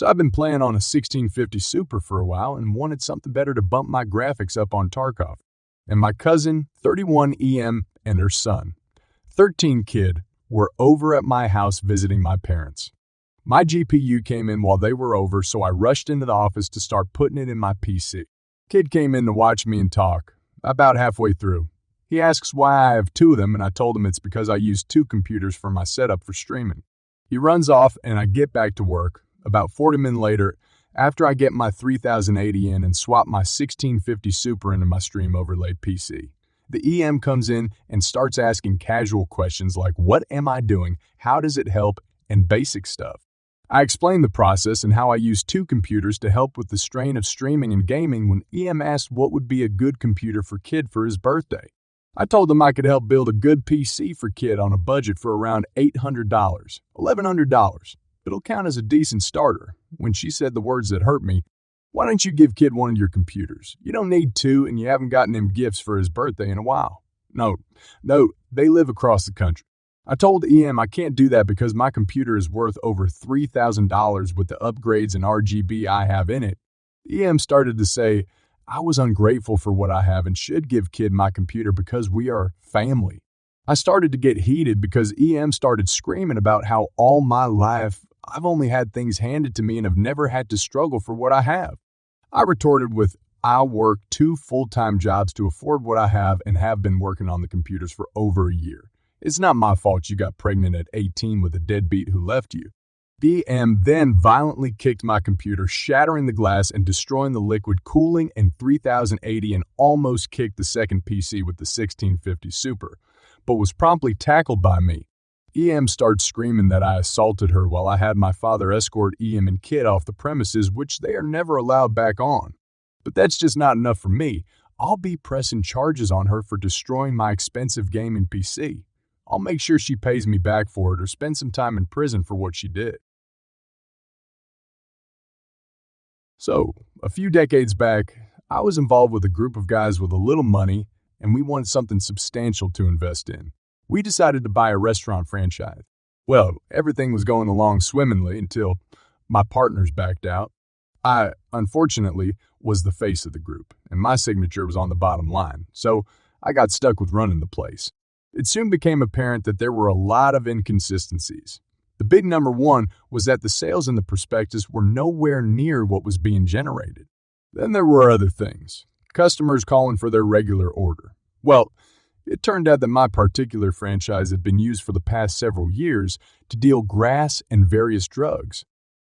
So I've been playing on a 1650 Super for a while and wanted something better to bump my graphics up on Tarkov. And my cousin, 31 EM, and her son, 13 kid, were over at my house visiting my parents. My GPU came in while they were over, so I rushed into the office to start putting it in my PC. Kid came in to watch me and talk. About halfway through, he asks why I have two of them, and I told him it's because I use two computers for my setup for streaming. He runs off, and I get back to work. About 40 minutes later, after I get my 3080 in and swap my 1650 Super into my stream overlay PC, the EM comes in and starts asking casual questions like, what am I doing, how does it help, and basic stuff. I explained the process and how I use two computers to help with the strain of streaming and gaming when EM asked what would be a good computer for Kid for his birthday. I told him I could help build a good PC for Kid on a budget for around $800, $1,100. It'll count as a decent starter. When she said the words that hurt me, why don't you give Kid one of your computers? You don't need two and you haven't gotten him gifts for his birthday in a while. No, they live across the country. I told EM I can't do that because my computer is worth over $3,000 with the upgrades and RGB I have in it. EM started to say I was ungrateful for what I have and should give Kid my computer because we are family. I started to get heated because EM started screaming about how all my life I've only had things handed to me and have never had to struggle for what I have. I retorted with, I work 2 full-time jobs to afford what I have and have been working on the computers for over a year. It's not my fault you got pregnant at 18 with a deadbeat who left you. EM then violently kicked my computer, shattering the glass and destroying the liquid cooling and 3080 and almost kicked the second PC with the 1650 Super, but was promptly tackled by me. EM started screaming that I assaulted her while I had my father escort EM and Kid off the premises, which they are never allowed back on. But that's just not enough for me. I'll be pressing charges on her for destroying my expensive gaming PC. I'll make sure she pays me back for it or spend some time in prison for what she did. So, a few decades back, I was involved with a group of guys with a little money, and we wanted something substantial to invest in. We decided to buy a restaurant franchise. Well, everything was going along swimmingly until my partners backed out. I, unfortunately, was the face of the group, and my signature was on the bottom line, so I got stuck with running the place. It soon became apparent that there were a lot of inconsistencies. The big number one was that the sales in the prospectus were nowhere near what was being generated. Then there were other things. Customers calling for their regular order. Well, it turned out that my particular franchise had been used for the past several years to deal grass and various drugs.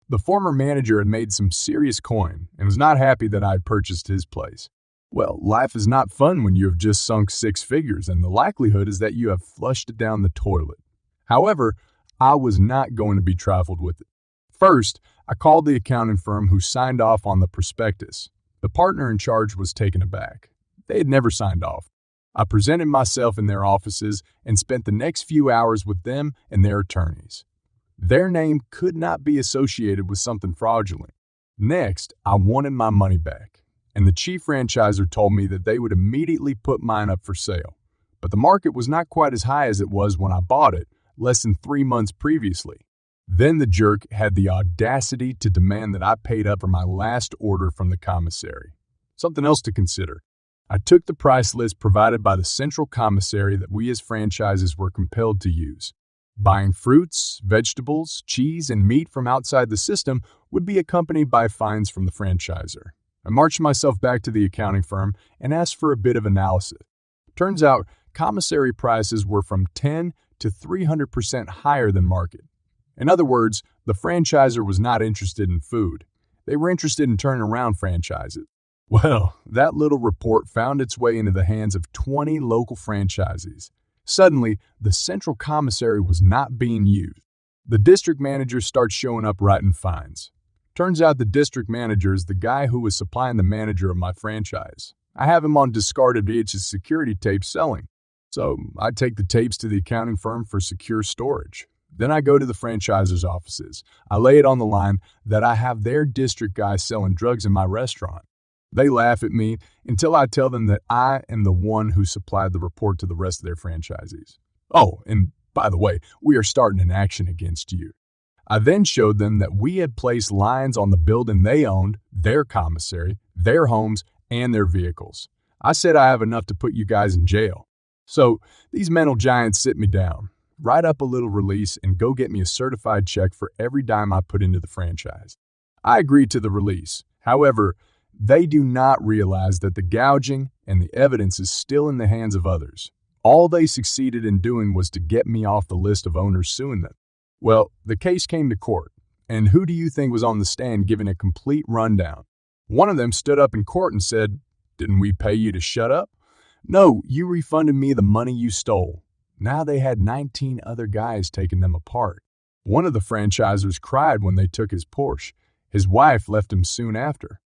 The former manager had made some serious coin and was not happy that I had purchased his place. Well, life is not fun when you have just sunk 6 figures, and the likelihood is that you have flushed it down the toilet. However, I was not going to be trifled with it. First, I called the accounting firm who signed off on the prospectus. The partner in charge was taken aback. They had never signed off. I presented myself in their offices and spent the next few hours with them and their attorneys. Their name could not be associated with something fraudulent. Next, I wanted my money back, and the chief franchisor told me that they would immediately put mine up for sale. But the market was not quite as high as it was when I bought it, less than 3 months previously. Then the jerk had the audacity to demand that I paid up for my last order from the commissary. Something else to consider. I took the price list provided by the central commissary that we as franchises were compelled to use. Buying fruits, vegetables, cheese, and meat from outside the system would be accompanied by fines from the franchisor. I marched myself back to the accounting firm and asked for a bit of analysis. Turns out, commissary prices were from 10 to 300% higher than market. In other words, the franchisor was not interested in food. They were interested in turning around franchises. Well, that little report found its way into the hands of 20 local franchisees. Suddenly, the central commissary was not being used. The district manager starts showing up writing fines. Turns out the district manager is the guy who was supplying the manager of my franchise. I have him on discarded VHS security tapes selling. So I take the tapes to the accounting firm for secure storage. Then I go to the franchisor's offices. I lay it on the line that I have their district guy selling drugs in my restaurant. They laugh at me until I tell them that I am the one who supplied the report to the rest of their franchisees. Oh, and by the way, we are starting an action against you. I then showed them that we had placed lines on the building they owned, their commissary, their homes, and their vehicles. I said I have enough to put you guys in jail. So these mental giants sit me down, write up a little release, and go get me a certified check for every dime I put into the franchise. I agreed to the release. However, they do not realize that the gouging and the evidence is still in the hands of others. All they succeeded in doing was to get me off the list of owners suing them. Well, the case came to court, and who do you think was on the stand giving a complete rundown? One of them stood up in court and said, "Didn't we pay you to shut up?" "No, you refunded me the money you stole." Now they had 19 other guys taking them apart. One of the franchisors cried when they took his Porsche. His wife left him soon after.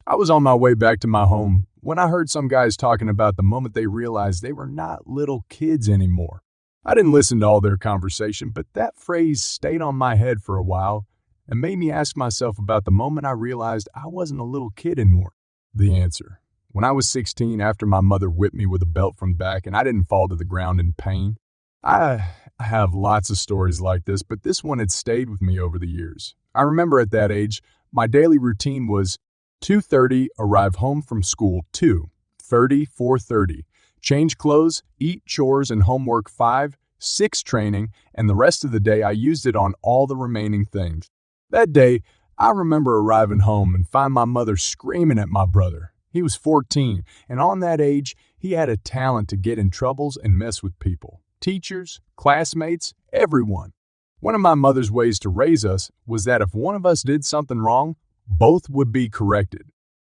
I was on my way back to my home when I heard some guys talking about the moment they realized they were not little kids anymore. I didn't listen to all their conversation, but that phrase stayed on my head for a while and made me ask myself about the moment I realized I wasn't a little kid anymore. The answer: when I was 16, after my mother whipped me with a belt from back and I didn't fall to the ground in pain. I have lots of stories like this, but this one had stayed with me over the years. I remember at that age, my daily routine was 2:30, arrive home from school, 2:30, 4:30, change clothes, eat, chores, and homework, 5, 6, training, and the rest of the day I used it on all the remaining things. That day, I remember arriving home and find my mother screaming at my brother. He was 14, and on that age, he had a talent to get in troubles and mess with people. Teachers, classmates, everyone. One of my mother's ways to raise us was that if one of us did something wrong, both would be corrected.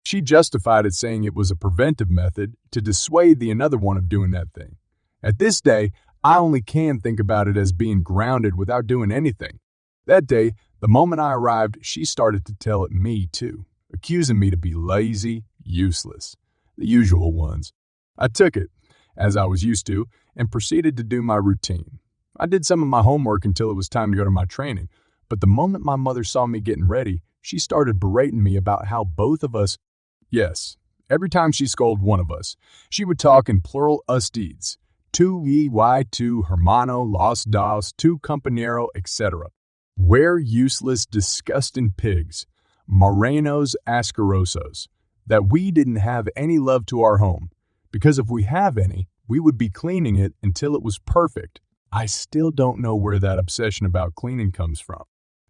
She justified it saying it was a preventive method to dissuade the another one of doing that thing. At this day, I only can think about it as being grounded without doing anything. That day, the moment I arrived, she started to tell it me too, accusing me to be lazy, useless, the usual ones. I took it, as I was used to, and proceeded to do my routine. I did some of my homework until it was time to go to my training, but the moment my mother saw me getting ready, she started berating me about how both of us, yes, every time she scolded one of us, she would talk in plural us deeds, tu y tu hermano, los dos, tu compañero, etc. We're useless, disgusting pigs, morenos asquerosos, that we didn't have any love to our home, because if we have any, we would be cleaning it until it was perfect. I still don't know where that obsession about cleaning comes from.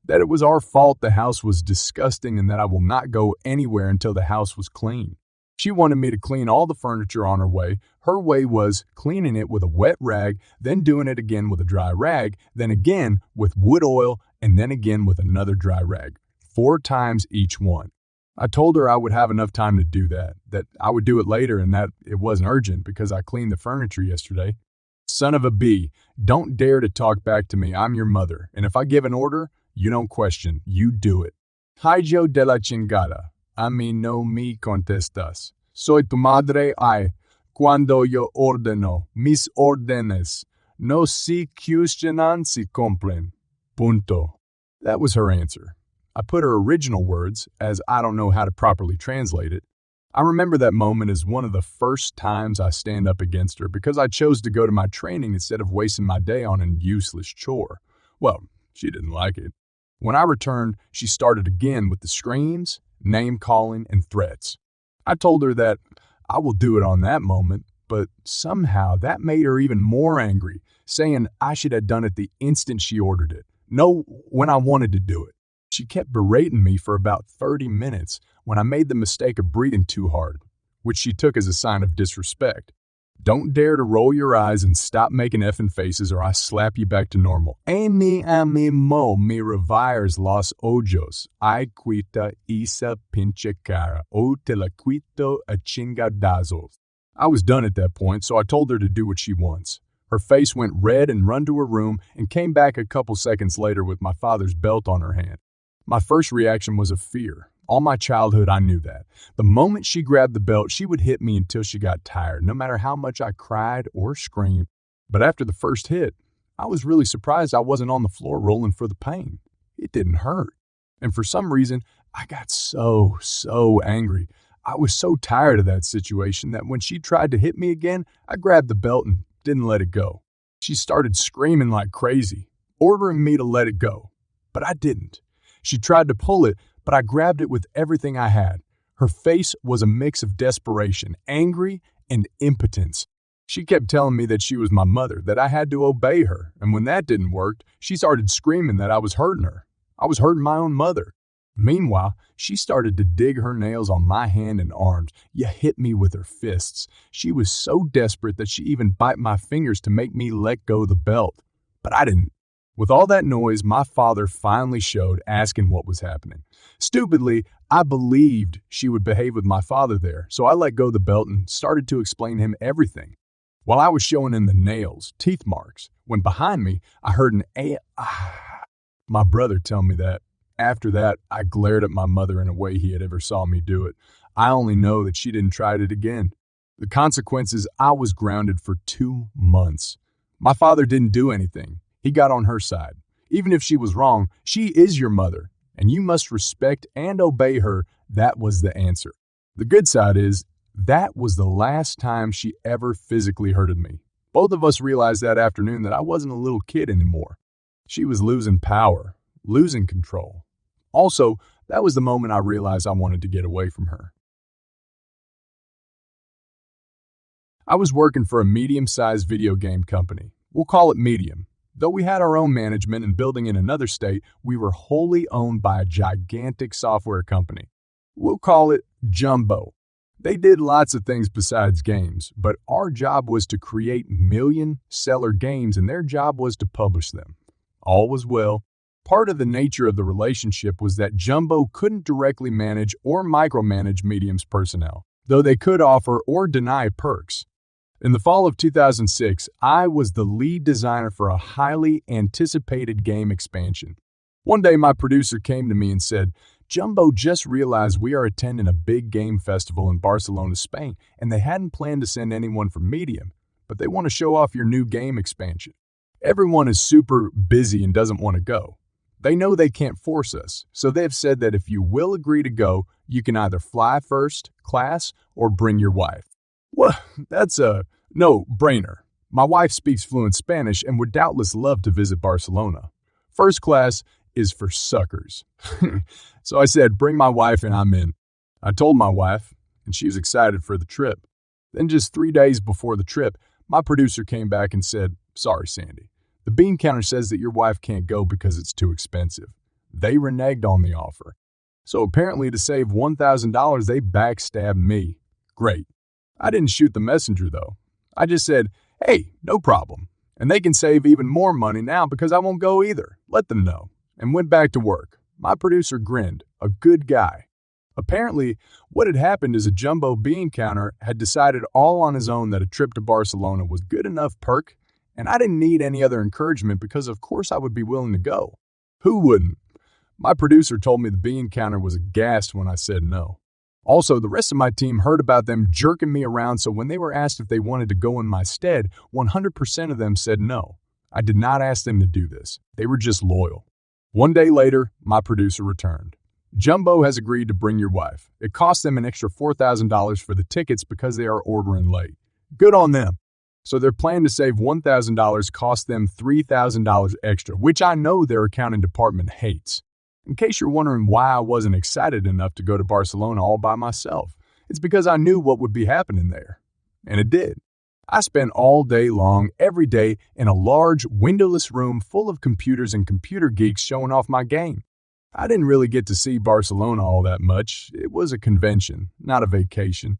That it was our fault the house was disgusting and that I will not go anywhere until the house was clean. She wanted me to clean all the furniture on her way. Her way was cleaning it with a wet rag, then doing it again with a dry rag, then again with wood oil, and then again with another dry rag, 4 times each one. I told her I would have enough time to do that I would do it later and that it wasn't urgent because I cleaned the furniture yesterday. Son of a bee, don't dare to talk back to me. I'm your mother, and if I give an order, you don't question, you do it. Hijo de la chingada, a mí no me contestas. Soy tu madre y, cuando yo ordeno, mis órdenes, no se cuestionan si cumplen. Punto. That was her answer. I put her original words, as I don't know how to properly translate it. I remember that moment as one of the first times I stand up against her because I chose to go to my training instead of wasting my day on an useless chore. Well, she didn't like it. When I returned, she started again with the screams, name-calling, and threats. I told her that I will do it on that moment, but somehow that made her even more angry, saying I should have done it the instant she ordered it. No, when I wanted to do it. She kept berating me for about 30 minutes when I made the mistake of breathing too hard, which she took as a sign of disrespect. Don't dare to roll your eyes and stop making effing faces or I slap you back to normal. A mí me revires los ojos. Ay quita esa pinche cara. O te la quito a chingadazos. I was done at that point, so I told her to do what she wants. Her face went red and run to her room and came back a couple seconds later with my father's belt on her hand. My first reaction was of fear. All my childhood, I knew that. The moment she grabbed the belt, she would hit me until she got tired, no matter how much I cried or screamed. But after the first hit, I was really surprised I wasn't on the floor rolling for the pain. It didn't hurt. And for some reason, I got so angry. I was so tired of that situation that when she tried to hit me again, I grabbed the belt and didn't let it go. She started screaming like crazy, ordering me to let it go. But I didn't. She tried to pull it, but I grabbed it with everything I had. Her face was a mix of desperation, angry, and impotence. She kept telling me that she was my mother, that I had to obey her, and when that didn't work, she started screaming that I was hurting her. I was hurting my own mother. Meanwhile, she started to dig her nails on my hand and arms, yet hit me with her fists. She was so desperate that she even bit my fingers to make me let go the belt. But I didn't. With all that noise, my father finally showed, asking what was happening. Stupidly, I believed she would behave with my father there, so I let go the belt and started to explain him everything. While I was showing him the nails, teeth marks, when behind me, I heard my brother tell me that. After that, I glared at my mother in a way he had ever saw me do it. I only know that she didn't try it again. The consequences, I was grounded for 2 months. My father didn't do anything. He got on her side. Even if she was wrong, she is your mother, and you must respect and obey her. That was the answer. The good side is, that was the last time she ever physically hurted me. Both of us realized that afternoon that I wasn't a little kid anymore. She was losing power, losing control. Also, that was the moment I realized I wanted to get away from her. I was working for a medium-sized video game company. We'll call it medium. Though we had our own management and building in another state, we were wholly owned by a gigantic software company. We'll call it Jumbo. They did lots of things besides games, but our job was to create million-seller games and their job was to publish them. All was well. Part of the nature of the relationship was that Jumbo couldn't directly manage or micromanage Medium's personnel, though they could offer or deny perks. In the fall of 2006, I was the lead designer for a highly anticipated game expansion. One day, my producer came to me and said, "Jumbo just realized we are attending a big game festival in Barcelona, Spain, and they hadn't planned to send anyone from Medium, but they want to show off your new game expansion. Everyone is super busy and doesn't want to go. They know they can't force us, so they've said that if you will agree to go, you can either fly first class or bring your wife." Well, that's a no-brainer. My wife speaks fluent Spanish and would doubtless love to visit Barcelona. First class is for suckers. So I said, bring my wife and I'm in. I told my wife, and she was excited for the trip. Then just 3 days before the trip, my producer came back and said, "Sorry, Sandy. The bean counter says that your wife can't go because it's too expensive." They reneged on the offer. So apparently to save $1,000, they backstabbed me. Great. I didn't shoot the messenger though. I just said, "Hey, no problem. And they can save even more money now because I won't go either. Let them know." And went back to work. My producer grinned. A good guy. Apparently, what had happened is a Jumbo bean counter had decided all on his own that a trip to Barcelona was good enough perk, and I didn't need any other encouragement because of course I would be willing to go. Who wouldn't? My producer told me the bean counter was aghast when I said no. Also, the rest of my team heard about them jerking me around, so when they were asked if they wanted to go in my stead, 100% of them said no. I did not ask them to do this. They were just loyal. One day later, my producer returned. "Jumbo has agreed to bring your wife. It costs them an extra $4,000 for the tickets because they are ordering late. Good on them." So their plan to save $1,000 cost them $3,000 extra, which I know their accounting department hates. In case you're wondering why I wasn't excited enough to go to Barcelona all by myself, it's because I knew what would be happening there. And it did. I spent all day long, every day, in a large, windowless room full of computers and computer geeks showing off my game. I didn't really get to see Barcelona all that much. It was a convention, not a vacation.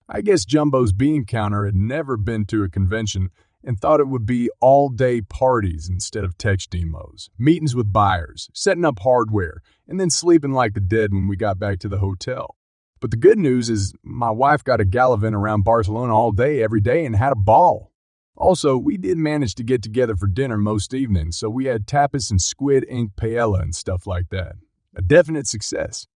I guess Jumbo's bean counter had never been to a convention and thought it would be all-day parties instead of tech demos, meetings with buyers, setting up hardware, and then sleeping like the dead when we got back to the hotel. But the good news is my wife got a gallivant around Barcelona all day, every day, and had a ball. Also, we did manage to get together for dinner most evenings, so we had tapas and squid ink paella and stuff like that. A definite success.